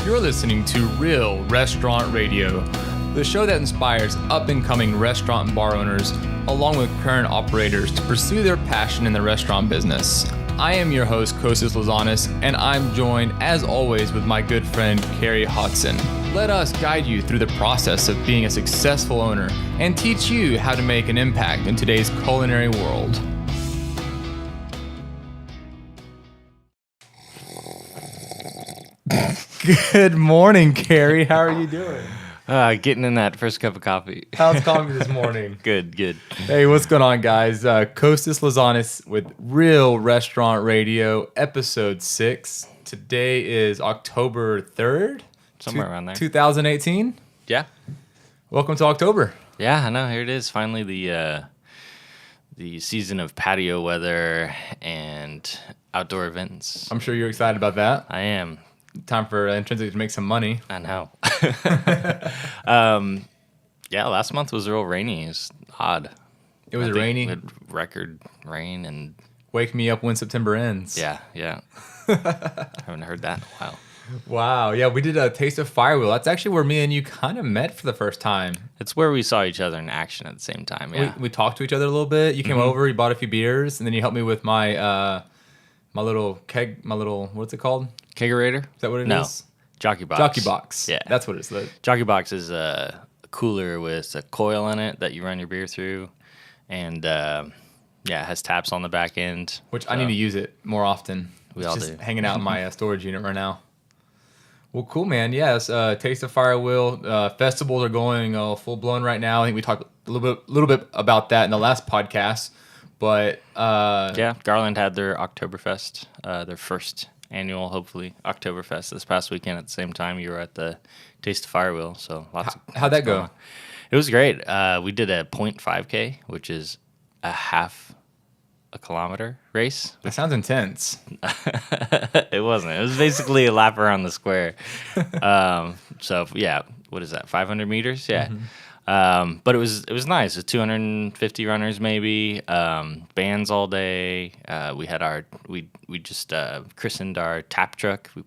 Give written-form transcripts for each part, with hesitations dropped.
You're listening to Real Restaurant Radio, the show that inspires up-and-coming restaurant and bar owners, along with current operators, to pursue their passion in the restaurant business. I am your host, Kostas Lazanas, and I'm joined, as always, with my good friend, Cary Hodson. Let us guide you through the process of being a successful owner and teach you how to make an impact in today's culinary world. Good morning, Cary. How are you doing? Getting in that first cup of coffee. How's coffee this morning? Good. Hey, what's going on, guys? Kostas Lazanas with Real Restaurant Radio, episode 6. Today is October 3rd. Somewhere around there. 2018. Yeah. Welcome to October. Yeah, I know. Here it is. Finally, the season of patio weather and outdoor events. I'm sure you're excited about that. I am. Time for Intrinsic to make some money. I know. Yeah, last month was real rainy. It was odd. It was rainy. We had record rain and... Wake me up when September ends. Yeah. Haven't heard that in a while. Wow. Yeah, we did a Taste of Firewheel. That's actually where me and you kind of met for the first time. It's where we saw each other in action at the same time. Yeah. We talked to each other a little bit. You came over, you bought a few beers, and then you helped me with my my little keg, what's it called? Kegerator? Is that what it is? No. Jockey Box. Jockey Box. Yeah. That's what it's like. Jockey Box is a cooler with a coil in it that you run your beer through. And, it has taps on the back end. Which I need to use it more often. We it's all just do. hanging out in my storage unit right now. Well, cool, man. Yes, Taste of Firewheel. Festivals are going full-blown right now. I think we talked a little bit about that in the last podcast. But Garland had their Oktoberfest, their first annual, hopefully, Oktoberfest this past weekend at the same time you were at the Taste of Firewheel. So how'd that go? It was great. We did a 0.5K, which is a half a kilometer race. That sounds intense. It wasn't. It was basically a lap around the square. So yeah, what is that? 500 meters? Yeah. Mm-hmm. But it was nice. It was 250 runners maybe. Bands all day. We had we just christened our tap truck. We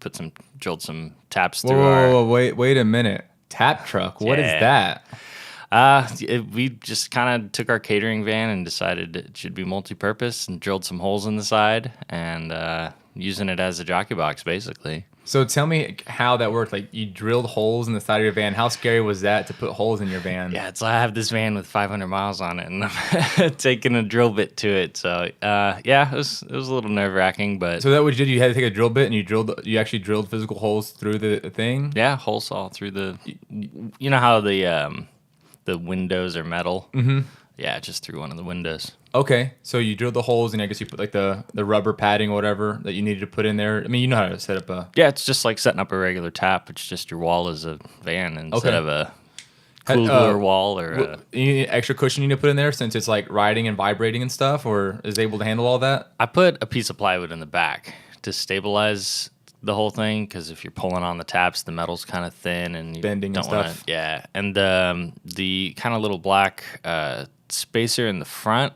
drilled some taps through Whoa, wait a minute. Tap truck. What is that? We just kind of took our catering van and decided it should be multi-purpose and drilled some holes in the side and using it as a jockey box, basically. So tell me how that worked. Like, you drilled holes in the side of your van. How scary was that to put holes in your van? Yeah, I have this van with 500 miles on it, and I'm taking a drill bit to it. So, it was a little nerve-wracking, but... So that what you did, you had to take a drill bit, and you actually drilled physical holes through the thing? Yeah, hole saw through the... You know how the windows are metal? Mm-hmm. Yeah, just through one of the windows. Okay, so you drilled the holes, and I guess you put like the rubber padding or whatever that you needed to put in there. I mean, you know how to set up a... Yeah, it's just like setting up a regular tap. It's just your wall is a van instead of a cooler wall or You need extra cushion you need to put in there since it's like riding and vibrating and stuff, or is it able to handle all that? I put a piece of plywood in the back to stabilize the whole thing, because if you're pulling on the taps, the metal's kind of thin and you bending don't and stuff. Yeah, and the kind of little black spacer in the front,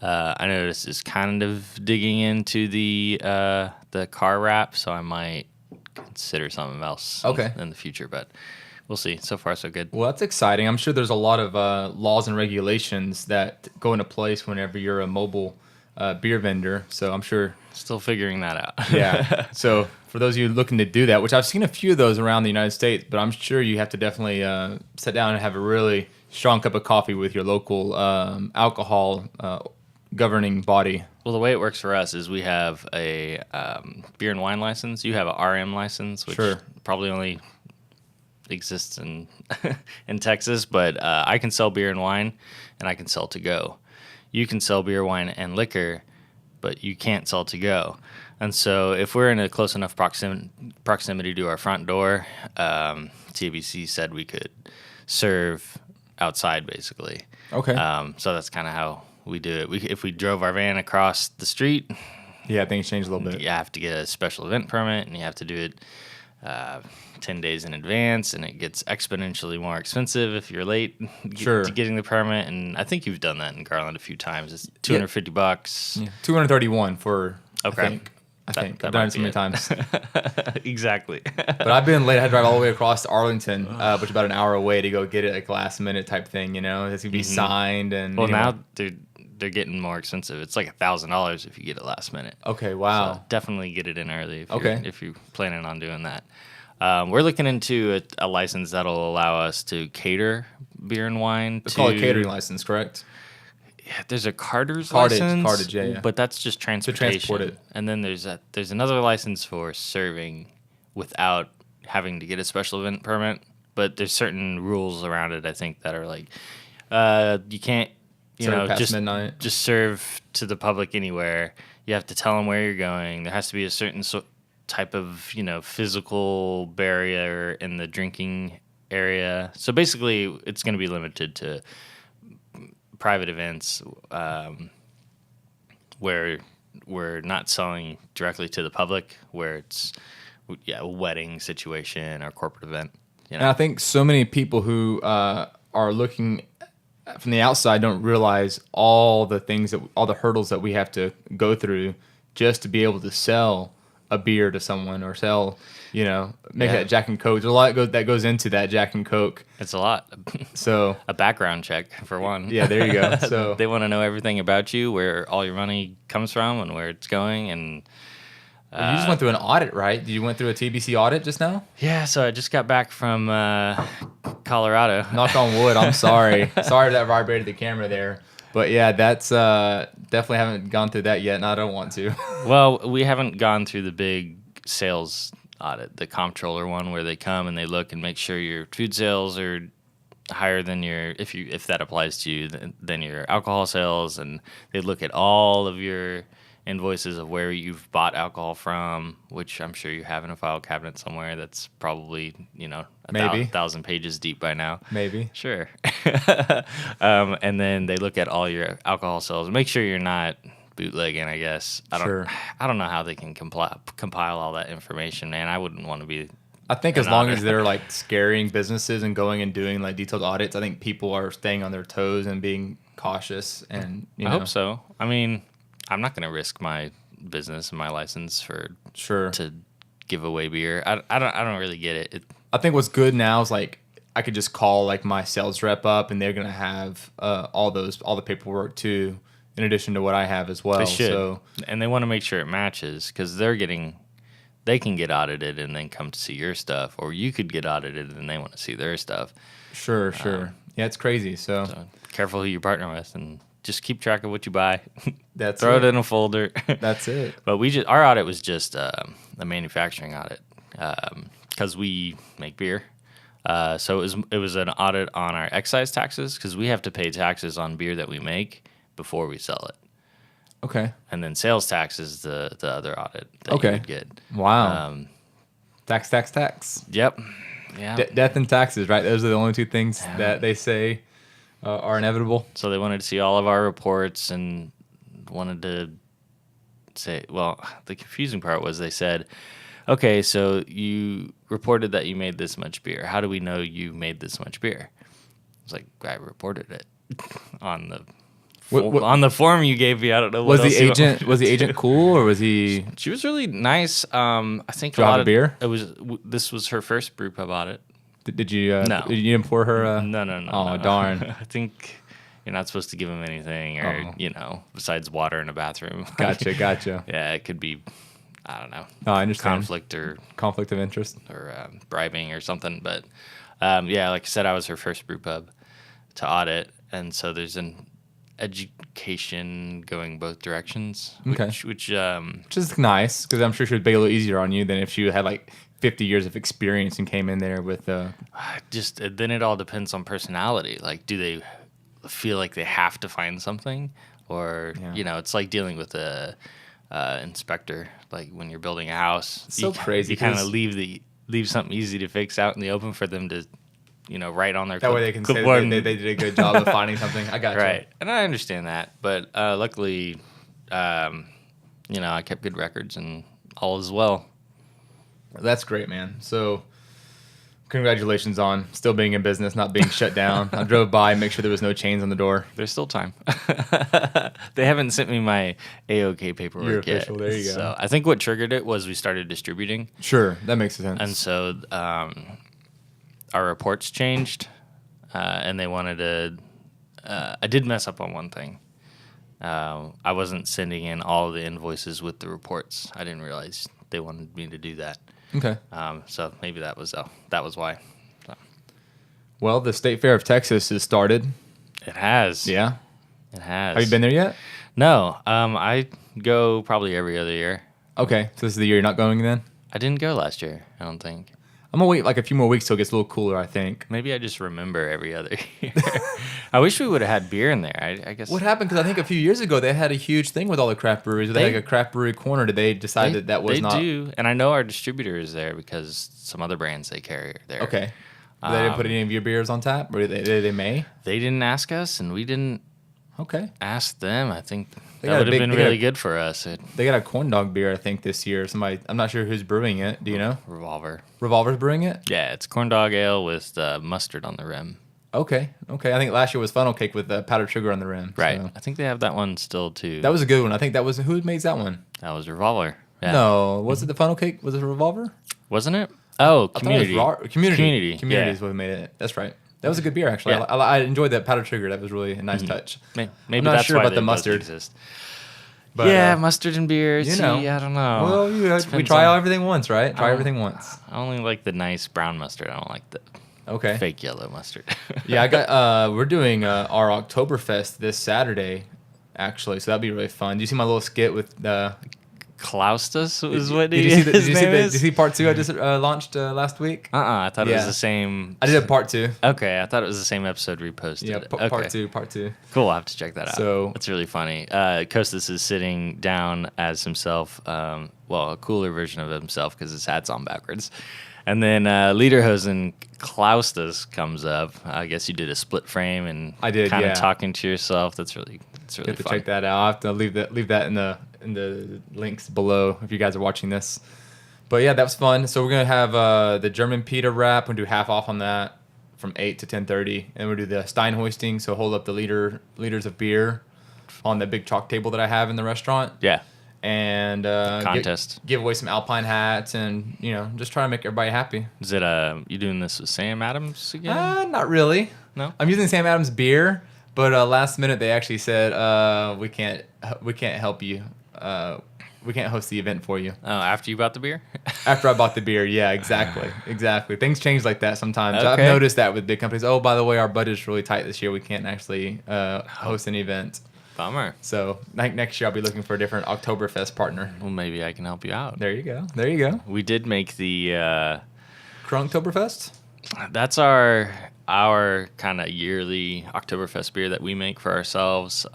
I noticed is kind of digging into the car wrap, so I might consider something else in the future, but we'll see. So far, so good. Well, that's exciting. I'm sure there's a lot of laws and regulations that go into place whenever you're a mobile beer vendor, so I'm sure... Still figuring that out. Yeah. So for those of you looking to do that, which I've seen a few of those around the United States, but I'm sure you have to definitely sit down and have a really strong cup of coffee with your local alcohol governing body. Well, the way it works for us is we have a beer and wine license. You have a RM license, which probably only exists in in Texas, but I can sell beer and wine, and I can sell to go. You can sell beer, wine, and liquor, but you can't sell to go. And so if we're in a close enough proximity to our front door, TABC said we could serve outside, basically. Okay. So that's kind of how we do it. If we drove our van across the street... Yeah, things change a little bit. You have to get a special event permit, and you have to do it 10 days in advance, and it gets exponentially more expensive if you're late to getting the permit. And I think you've done that in Garland a few times. It's $250. Yeah. 231 for, I think. I think. I've might done it so be many times. Exactly. But I've been late. I had to drive all the way across to Arlington, which is about an hour away to go get it, like last minute type thing. It's gonna be signed and. Well, now they're getting more expensive. It's like $1,000 if you get it last minute. Okay, wow. So definitely get it in early if you're planning on doing that. We're looking into a license that'll allow us to cater beer and wine. It's called a catering license, correct? Yeah, there's a carter's license. Cartage, yeah. But that's just transportation. To transport it. And then there's another license for serving without having to get a special event permit. But there's certain rules around it, I think, that are like you can't past midnight. Just serve to the public anywhere. You have to tell them where you're going. There has to be a certain type of physical barrier in the drinking area. So basically, it's going to be limited to private events where we're not selling directly to the public, where it's a wedding situation or corporate event. And I think so many people who are looking from the outside don't realize all the hurdles that we have to go through just to be able to sell a beer to someone or sell, make that Jack and Coke. There's a lot that goes into that Jack and Coke. It's a lot. So a background check for one. Yeah, there you go. So they want to know everything about you, where all your money comes from, and where it's going. And you just went through an audit, right? You went through a TABC audit just now? Yeah. So I just got back from Colorado. Knock on wood. I'm sorry. Sorry that vibrated the camera there. But yeah, that's definitely haven't gone through that yet, and I don't want to. Well, we haven't gone through the big sales audit, the comptroller one, where they come and they look and make sure your food sales are higher than if that applies to you, than your alcohol sales, and they look at all of your invoices of where you've bought alcohol from, which I'm sure you have in a file cabinet somewhere that's probably, maybe 1,000 pages deep by now. Maybe. Sure. And then they look at all your alcohol sales, make sure you're not bootlegging, I guess. I don't know how they can compile all that information, man. I wouldn't want to be. I think as long as they're like scaring businesses and going and doing like detailed audits, I think people are staying on their toes and being cautious. And I hope so. I mean, I'm not going to risk my business and my license to give away beer. I don't really get it. I think what's good now is like I could just call like my sales rep up and they're going to have all the paperwork too, in addition to what I have as well. They should. So, and they want to make sure it matches, because they can get audited and then come to see your stuff, or you could get audited and they want to see their stuff. Sure. Yeah, it's crazy. So careful who you partner with, and just keep track of what you buy. That's Throw it in a folder. That's it. But our audit was just a manufacturing audit, because we make beer. So it was an audit on our excise taxes, because we have to pay taxes on beer that we make before we sell it. Okay. And then sales tax is the other audit that you would get. Wow. Tax. Yep. Yeah. Death and taxes, right? Those are the only two things that they say are inevitable. So they wanted to see all of our reports and wanted to say, well, the confusing part was they said, okay, so you reported that you made this much beer. How do we know you made this much beer? It's like, I reported it on the on the form you gave me. I don't know. Was the agent cool, or was he? She was really nice. I think a lot of beer. This was her first brew pub audit. Did you? No. Did you pour her? No. Oh, no. darn. I think you're not supposed to give them anything, or besides water in a bathroom. Gotcha. Yeah, it could be, I don't know. Oh, I understand. Conflict of interest, or bribing or something. But like I said, I was her first brew pub to audit, and so there's an education going both directions. Okay. Which is nice, because I'm sure she would be a little easier on you than if she had like 50 years of experience and came in there with just then it all depends on personality. Like, do they feel like they have to find something, or it's like dealing with a inspector. Like when you're building a house, it's so crazy. You kind of leave something easy to fix out in the open for them to write on their that way they can say they did a good job of finding something. I got you. Right, and I understand that, but luckily, I kept good records and all is well. That's great, man. So Congratulations on still being in business, not being shut down. I drove by, make sure there was no chains on the door. There's still time. They haven't sent me my AOK paperwork You're official. yet. There you go. So I think what triggered it was we started distributing. Sure, that makes sense. And so our reports changed, and they wanted to. I did mess up on one thing. I wasn't sending in all the invoices with the reports. I didn't realize they wanted me to do that. Okay. So maybe that was why. So. Well, the State Fair of Texas has started. It has. Yeah. It has. Have you been there yet? No. I go probably every other year. Okay. So this is the year you're not going then? I didn't go last year, I don't think. I'm going to wait like a few more weeks till it gets a little cooler, I think. Maybe I just remember every other year. I wish we would have had beer in there. I guess. What happened? Because I think a few years ago they had a huge thing with all the craft breweries. They had like a craft brewery corner. Did they decide that was not? They do. And I know our distributor is there because some other brands they carry are there. Okay. They didn't put any of your beers on tap? Or they may? They didn't ask us, and we didn't ask them. I think that would have been really good for us. They got a corn dog beer, I think, this year. I'm not sure who's brewing it. Do you know? Revolver's brewing it? Yeah, it's corn dog ale with mustard on the rim. Okay. I think last year was funnel cake with powdered sugar on the rim. Right. So. I think they have that one still, too. That was a good one. I think who made that one? That was Revolver. Yeah. No. Was it the funnel cake? Was it Revolver? Wasn't it? Oh, Community. Community Yeah. is what made it. That's right. That was a good beer, actually. Yeah. I enjoyed that powdered sugar. That was really a nice touch. Maybe I'm not that's sure why about they the both mustard. Exist. But, yeah, mustard and beer. You know. I don't know. Well, we try everything once, right? Try everything once. I only like the nice brown mustard. I don't like the fake yellow mustard. Yeah, I got. We're doing our Oktoberfest this Saturday, actually. So that'd be really fun. Do you see my little skit with Kostas is what did you see part 2 I just launched last week? I thought it was the same. I did a part 2. Okay, I thought it was the same episode reposted. Yeah, part 2. Cool, I'll have to check that out. So it's really funny. Kostas is sitting down as himself, a cooler version of himself because his hat's on backwards. And then Lederhosen Kostas comes up. I guess you did a split frame and I did, kind of talking to yourself. That's really you have to check that out. I'll have to leave that in the links below if you guys are watching this. But yeah, that was fun. So we're gonna have the German pita wrap. We'll do half off on that from 8 to 10:30, and we'll do the Stein hoisting. So hold up the liters of beer on the big chalk table that I have in the restaurant. Yeah. And contest. Give away some Alpine hats, and just try to make everybody happy. Is it you doing this with Sam Adams again? Not really. No. I'm using Sam Adams beer, but last minute they actually said we can't help you. We can't host the event for you. Oh, after you bought the beer? After I bought the beer, yeah, exactly. Things change like that sometimes. Okay. I've noticed that with big companies. Oh, by the way, our budget's really tight this year. We can't actually host an event. Bummer. So next year I'll be looking for a different Oktoberfest partner. Well, maybe I can help you out. There you go. We did make the Oktoberfest? That's our kind of yearly Oktoberfest beer that we make for ourselves. It's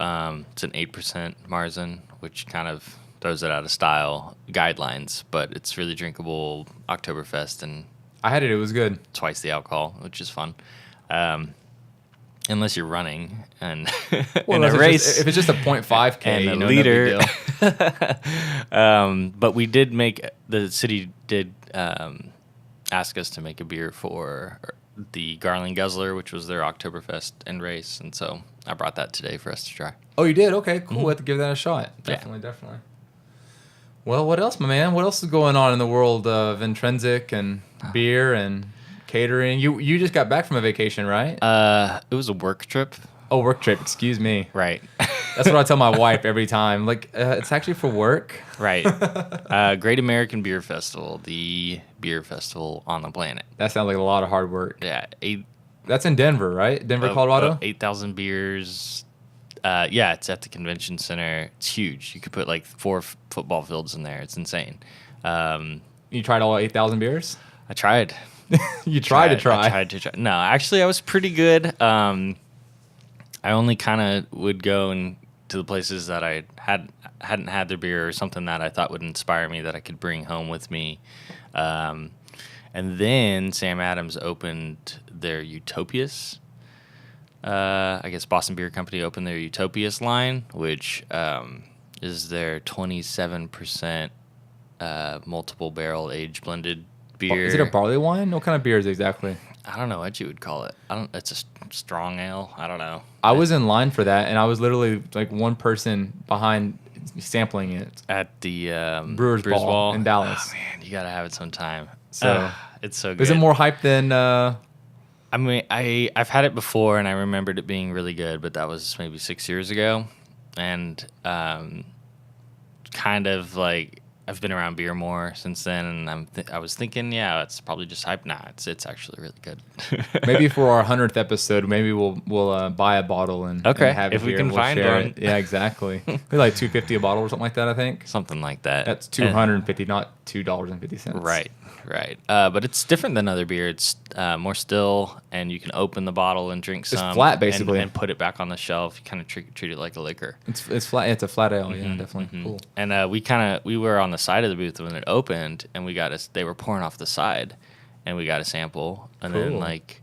an 8% Marzen, which kind of throws it out of style guidelines, but it's really drinkable Oktoberfest, and I had it. It was good. Twice the alcohol, which is fun. Unless you're running and in a race. If it's just a 0.5K, and a liter. But we did the city did ask us to make a beer for the Garland Guzzler, which was their Oktoberfest end race. And so I brought that today for us to try. Oh, you did? Okay, cool. Mm-hmm. We'll have to give that a shot. Definitely. Well, what else, my man? What else is going on in the world of intrinsic and beer and catering? You just got back from a vacation, right? It was a work trip. Oh, work trip. Excuse me. Right. That's what I tell my wife every time. Like, it's actually for work. Right. Great American Beer Festival, the beer festival on the planet. That sounds like a lot of hard work. Yeah. That's in Denver, right? Denver, Colorado? 8,000 beers. Yeah, it's at the convention center. It's huge. You could put like 4 football fields in there. It's insane. You tried all 8,000 beers? I tried. I tried to try. No, actually, I was pretty good. I only kind of would go to the places that I hadn't had their beer or something that I thought would inspire me that I could bring home with me. And then Sam Adams opened their Utopias. I guess Boston Beer Company opened their Utopias line, which is their 27% multiple barrel age blended beer. Is it a barley wine? What kind of beer is it exactly? I don't know what you would call it. It's a strong ale. I don't know. I was in line for that, and I was literally like one person behind sampling it at the Brewers Ball in Dallas. Oh, man, you gotta have it sometime. So it's so good. Is it more hype than? I mean, I've had it before, and I remembered it being really good, but that was maybe 6 years ago, and kind of like I've been around beer more since then, and I was thinking, yeah, it's probably just hype. Nah, it's actually really good. Maybe for our 100th episode, maybe we'll buy a bottle and have it if we here can and we'll find share one. It. Yeah, exactly. Maybe like $2.50 a bottle or something like that. I think Something like that. that's $250, not $2.50. Right. But it's different than other beer. It's more still, and you can open the bottle and drink some. It's flat, basically, and put it back on the shelf. You kind of treat it like a liquor. It's flat. It's a flat ale. Yeah, definitely. Cool. And we were on the side of the booth when it opened, and they were pouring off the side, and we got a sample, and then like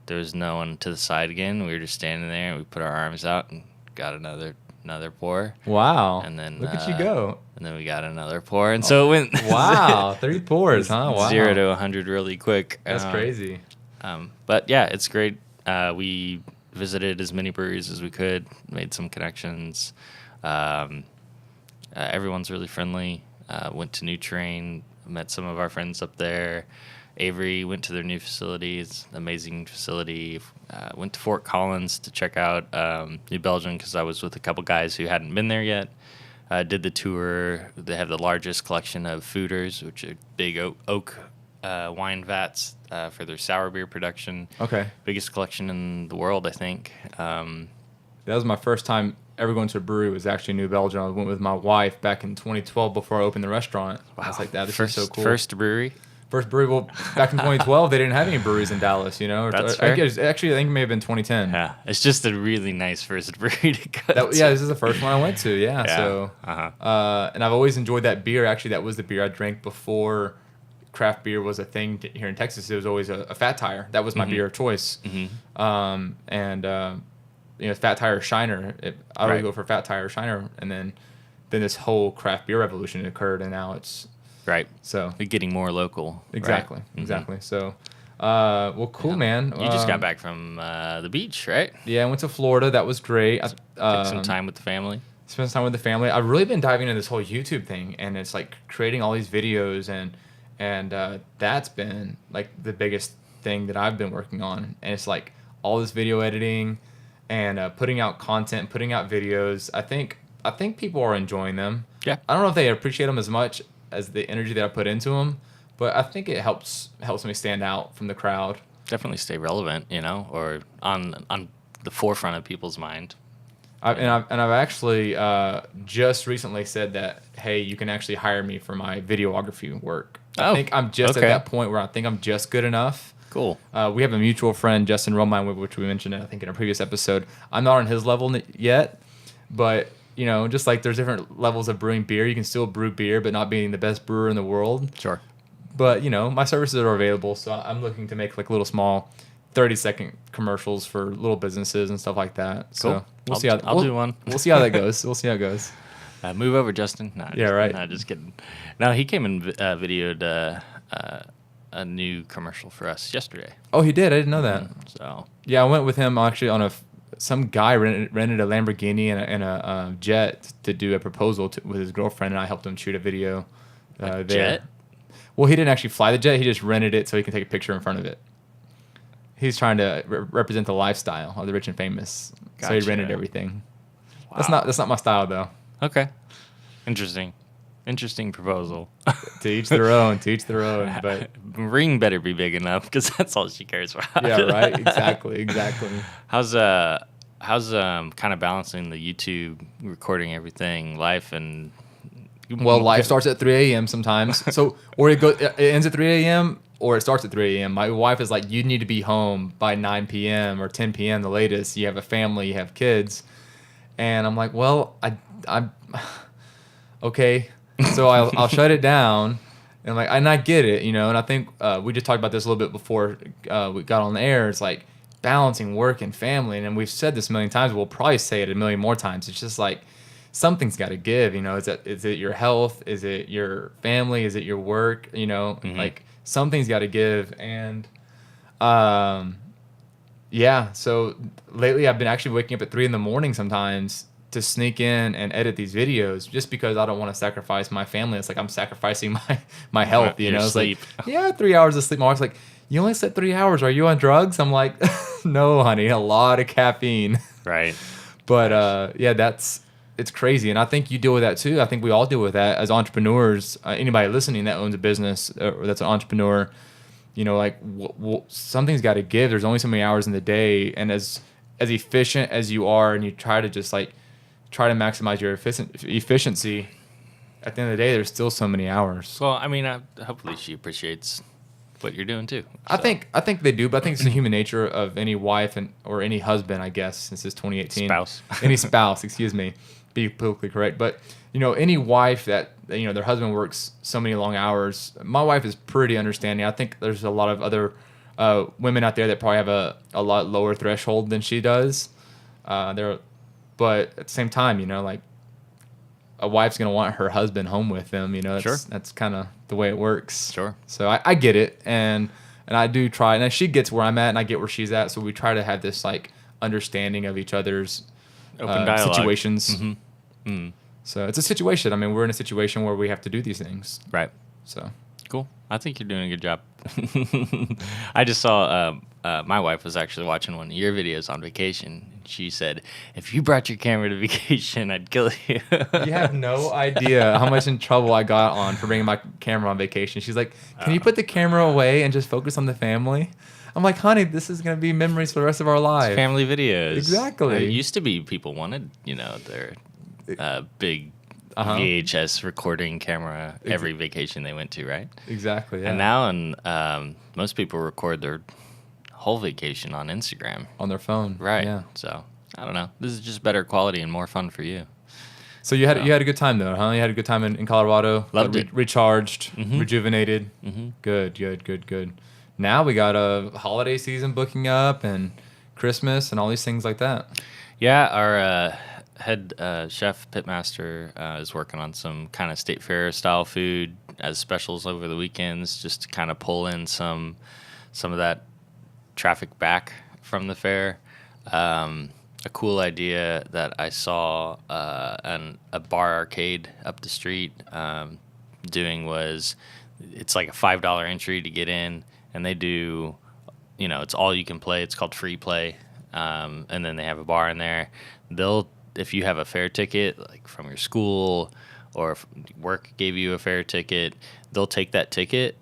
there was no one to the side again. We were just standing there, and we put our arms out and got another pour. Wow. And then look at you go. And then we got another pour, and so it went. Wow, 3 pours, huh? Wow. 0 to 100 really quick. That's crazy. But yeah, it's great. We visited as many breweries as we could, made some connections. Everyone's really friendly. Went to New Train, met some of our friends up there. Avery went to their new facility. It's an amazing facility. Went to Fort Collins to check out New Belgium because I was with a couple guys who hadn't been there yet. Did the tour. They have the largest collection of foeders, which are big oak wine vats for their sour beer production. Okay. Biggest collection in the world, I think. That was my first time ever going to a brewery. Was actually New Belgium. I went with my wife back in 2012 before I opened the restaurant. Wow. I was like, this is so cool. First brewery? First brewery. Well, back in 2012, they didn't have any breweries in Dallas, you know? That's fair. Actually, I think it may have been 2010. Yeah. It's just a really nice first brewery to go to. Yeah, this is the first one I went to, yeah. Yeah. So, and I've always enjoyed that beer. Actually, that was the beer I drank before craft beer was a thing here in Texas. It was always a Fat Tire. That was my beer of choice. Fat Tire Shiner. I would go for Fat Tire Shiner, and then this whole craft beer revolution occurred, and now it's right. So we're getting more local. Exactly, right? Exactly. So, well, cool, man. You just got back from the beach, right? Yeah, I went to Florida. That was great. Took some time with the family. Spent some time with the family. I've really been diving into this whole YouTube thing, and it's like creating all these videos, and that's been like the biggest thing that I've been working on. And it's like all this video editing and putting out content, putting out videos. I think people are enjoying them. Yeah. I don't know if they appreciate them as much as the energy that I put into them, but I think it helps me stand out from the crowd. Definitely stay relevant, or on the forefront of people's mind. I've actually just recently said that, hey, you can actually hire me for my videography work. I think I'm just at that point where I think I'm just good enough. Cool. We have a mutual friend, Justin Romine, which we mentioned, I think, in a previous episode. I'm not on his level yet, but, just like there's different levels of brewing beer. You can still brew beer, but not being the best brewer in the world. Sure. But, my services are available, so I'm looking to make like little small 30-second commercials for little businesses and stuff like that. Cool. So I'll do one. We'll see how that goes. We'll see how it goes. Move over, Justin. Right. No, just kidding. No, he came and videoed a new commercial for us yesterday. Oh, he did? I didn't know that. So yeah, I went with him actually on some guy rented a Lamborghini and a jet to do a proposal with his girlfriend, and I helped him shoot a video there. Jet? Well, he didn't actually fly the jet. He just rented it so he can take a picture in front of it. He's trying to represent the lifestyle of the rich and famous, so he rented everything. Wow. That's not my style, though. Okay. Interesting proposal. To each their own. But ring better be big enough because that's all she cares about. Yeah, right. Exactly. How's kind of balancing the YouTube recording everything, life and. Well, life starts at 3 a.m. sometimes. So, or it ends at 3 a.m. or it starts at 3 a.m. My wife is like, you need to be home by 9 p.m. or 10 p.m. the latest. You have a family, you have kids. And I'm like, well, I'm okay. So I'll shut it down. And I get it, And I think we just talked about this a little bit before we got on the air. It's like balancing work and family. And we've said this a million times. We'll probably say it a million more times. It's just like, something's got to give, Is it your health? Is it your family? Is it your work? Like something's got to give. And yeah, so lately I've been actually waking up at 3 a.m. sometimes to sneak in and edit these videos, just because I don't want to sacrifice my family. It's like I'm sacrificing my health, you know. It's sleep. like, yeah, 3 hours of sleep. My wife's like, you only slept 3 hours. Are you on drugs? I'm like, no, honey, a lot of caffeine. Right. But yeah, it's crazy. And I think you deal with that too. I think we all deal with that as entrepreneurs. Anybody listening that owns a business or that's an entrepreneur, you know, like something's got to give. There's only so many hours in the day. And as efficient as you are, and you try to just like try to maximize your efficiency, at the end of the day, there's still so many hours. Well, I mean, hopefully she appreciates what you're doing too. So. I think they do, but I think it's the human nature of any wife or any husband, I guess, since it's 2018. Spouse. Any spouse, excuse me, be politically correct. But, you know, any wife that, you know, their husband works so many long hours, my wife is pretty understanding. I think there's a lot of other women out there that probably have a lot lower threshold than she does. But at the same time, you know, like, a wife's going to want her husband home with them, you know. That's kind of the way it works. Sure. So I get it, and I do try, and she gets where I'm at, and I get where she's at, so we try to have this, like, understanding of each other's open dialogue. Situations. Mm-hmm. Mm-hmm. So it's a situation. I mean, we're in a situation where we have to do these things. Right. So. Cool. I think you're doing a good job. I just saw my wife was actually watching one of your videos on vacation. She said, if you brought your camera to vacation, I'd kill you. You have no idea how much in trouble I got on for bringing my camera on vacation. She's like, can you put the camera away and just focus on the family? I'm like, honey, this is going to be memories for the rest of our lives. It's family videos. Exactly. It used to be people wanted, you know, their big VHS recording camera every vacation they went to, right? Exactly, yeah. And now most people record their whole vacation on Instagram. On their phone. Right. Yeah. So, I don't know. This is just better quality and more fun for you. So you had a good time though, huh? You had a good time in Colorado. Loved it. Recharged, rejuvenated. Mm-hmm. Good. Now we got a holiday season booking up and Christmas and all these things like that. Yeah, our head chef, pitmaster, is working on some kind of state fair style food as specials over the weekends, just to kind of pull in some of that traffic back from the fair. A cool idea that I saw a bar arcade up the street doing was, it's like a $5 entry to get in, and they do, you know, it's all you can play. It's called free play, and then they have a bar in there. If you have a fair ticket, like from your school or if work gave you a fair ticket, they'll take that ticket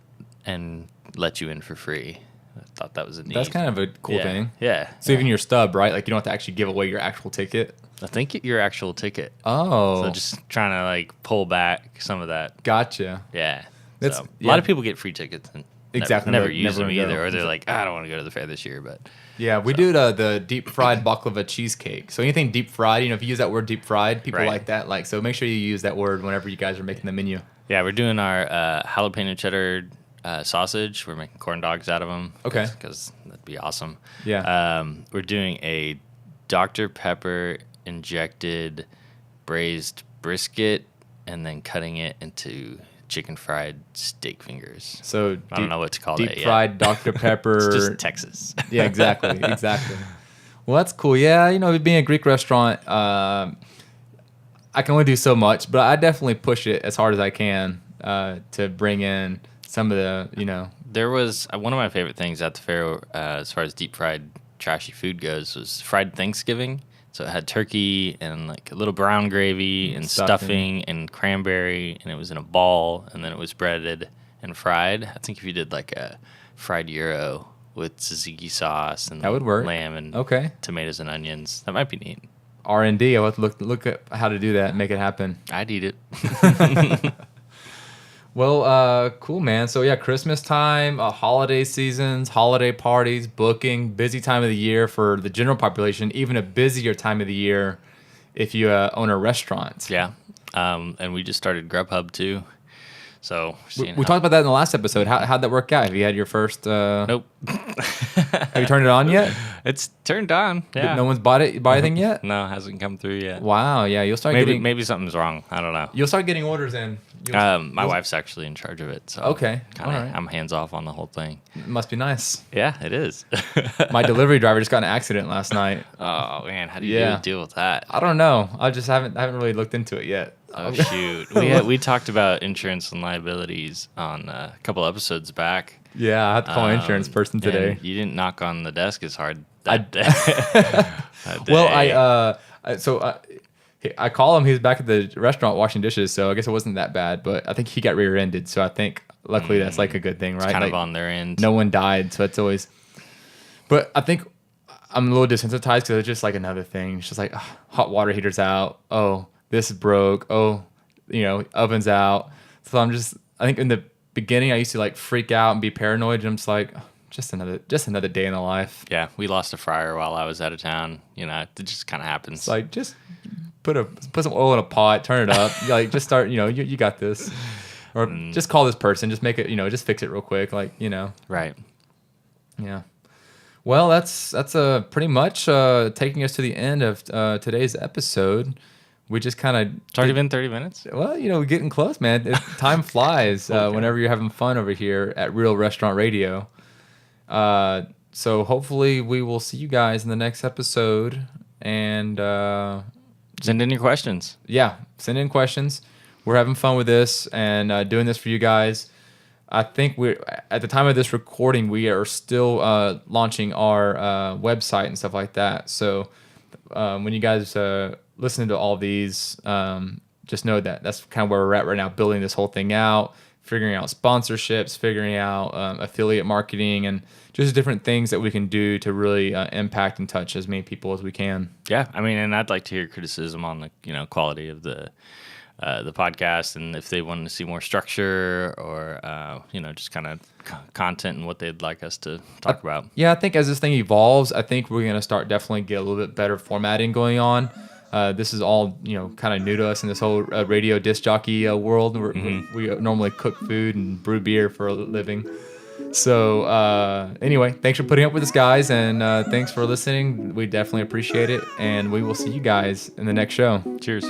and let you in for free. I thought that was a neat. That's kind of a cool thing. Yeah. So even your stub, right? Like you don't have to actually give away your actual ticket. I think your actual ticket. Oh. So just trying to like pull back some of that. Gotcha. Yeah. That's a lot of people get free tickets and never use them either, go. or they're like, I don't want to go to the fair this year. But yeah, we do the deep fried baklava cheesecake. So anything deep fried, you know, if you use that word deep fried, people like that. Like, so make sure you use that word whenever you guys are making the menu. Yeah, we're doing our jalapeno cheddar sausage. We're making corn dogs out of them. Okay. Because that'd be awesome. Yeah. We're doing a Dr. Pepper injected braised brisket and then cutting it into chicken fried steak fingers. So I don't know what to call that yet. Deep fried Dr. Pepper. It's just Texas. Yeah, exactly. Well, that's cool. Yeah, you know, being a Greek restaurant, I can only do so much, but I definitely push it as hard as I can to bring in some of the, you know. There was one of my favorite things at the fair as far as deep fried trashy food goes was fried Thanksgiving. So it had turkey and like a little brown gravy and stuffing and cranberry, and it was in a ball, and then it was breaded and fried. I think if you did like a fried gyro with tzatziki sauce and that would work. Lamb and tomatoes and onions, that might be neat. R&D, I'll have to look at how to do that and make it happen. I'd eat it. Well, cool, man. So, yeah, Christmas time, holiday seasons, holiday parties, booking, busy time of the year for the general population, even a busier time of the year if you own a restaurant. Yeah. And we just started GrubHub, too. So we talked about that in the last episode. How'd that work out? Have you had your first... Nope. Have you turned it on yet? It's turned on, yeah. No one's bought anything yet? No, it hasn't come through yet. Wow, yeah. You'll start maybe something's wrong. I don't know. You'll start getting orders in My wife's actually in charge of it, so Okay. kinda, All right. I'm hands off on the whole thing. It must be nice. Yeah, it is. My delivery driver just got in an accident last night. Oh man, how do you deal with that? I don't know. I haven't really looked into it yet. Oh shoot, we talked about insurance and liabilities on a couple episodes back. Yeah, I have to call an insurance person today. And you didn't knock on the desk as hard I- that day. That Well, day. I call him. He was back at the restaurant washing dishes, so I guess it wasn't that bad. But I think he got rear-ended, so I think luckily that's like a good thing, right? It's kind like, of on their end. no one died, so it's always. But I think I'm a little desensitized because it's just like another thing. It's just like hot water heater's out. Oh, this broke. Oh, oven's out. So I think in the beginning I used to like freak out and be paranoid, and I'm just like, just another day in the life. Yeah, we lost a fryer while I was out of town. It just kind of happens. It's like just put some oil in a pot, turn it up. Just start. You got this. Or just call this person. Just make it. Just fix it real quick. Right. Yeah. Well, that's pretty much taking us to the end of today's episode. We just kind of It's already been 30 minutes. Well, getting close, man. Time flies whenever you're having fun over here at Real Restaurant Radio. So hopefully we will see you guys in the next episode. And Send in your questions. yeah, send in questions. We're having fun with this and doing this for you guys. I think at the time of this recording, we are still launching our website and stuff like that. So when you guys listen to all these, just know that that's kind of where we're at right now, building this whole thing out, figuring out sponsorships, figuring out affiliate marketing, and just different things that we can do to really impact and touch as many people as we can. Yeah, and I'd like to hear criticism on the quality of the podcast, and if they want to see more structure or just kind of content and what they'd like us to talk about. Yeah, I think as this thing evolves, I think we're going to start definitely get a little bit better formatting going on. This is all kind of new to us in this whole radio disc jockey world. We normally cook food and brew beer for a living. So anyway, thanks for putting up with us, guys, and thanks for listening. We definitely appreciate it, and we will see you guys in the next show. Cheers.